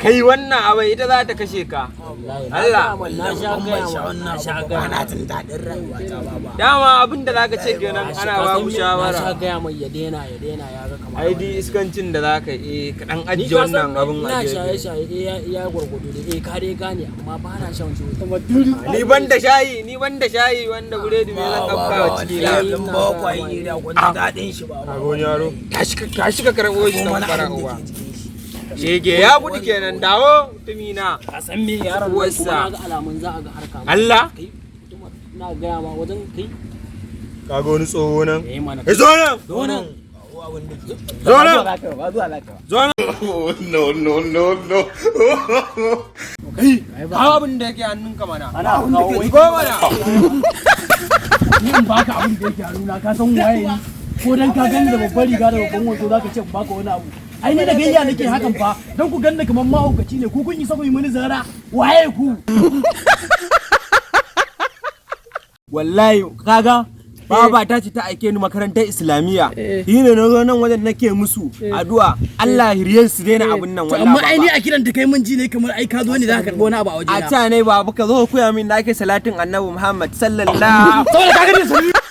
kai wannan abai ita za ta kashe ka. Allah na sha gaya ana jin daɗin rayuwa ta baba. Dama abin da zaka ce kenan ana ba mu shawara. Na sha gaya mai ya daina ya ga kamar. Ai di iskancin da zaka ka dan ajiye wannan abin a gefe. Ina shaye ya gurgudu ne ka dai gane amma ba na shan shi. Ni ban da shayi wanda buredi me zan kafka wa ciki na. Dan ba kwai ne da gwanin daɗin shi ba. A goni yaro. Tashi ka karbo shi dan fara uwa. Shege ya gudu kenan dawo tumina. Ka san me yaron kuma ga alamun za a ga harka. Allah na gaya ma wajen kai. Ka ga wani tsoho nan. Zo nan. Zo nan. No. Kai, kawo abin da yake hannunka mana. Ana kawo ko mana. Ni in baka abin da yake hannuna ka san waye ni. Ko dan ka gani da babbar riga da babban wato zaka ce baka wani abu. Ai ne da gayya nake hakan fa dan ku ganna kaman mahaukaci ne ku kun yi sabo yi mini zara waye ku. Wallahi kaga baba ta ce ta aike ni makarantar islamiyya shi ne na zo nan wajen nake musu addu'a Allah hiriyar su daina abin nan wallahi amma ai ni a kiran da kai mun ji ne kamar ai ka zo ne za ka karbo wani abu a waje a ta ne baba ka zo koya min da ake salatin annabi Muhammad sallallahu alaihi wasallam.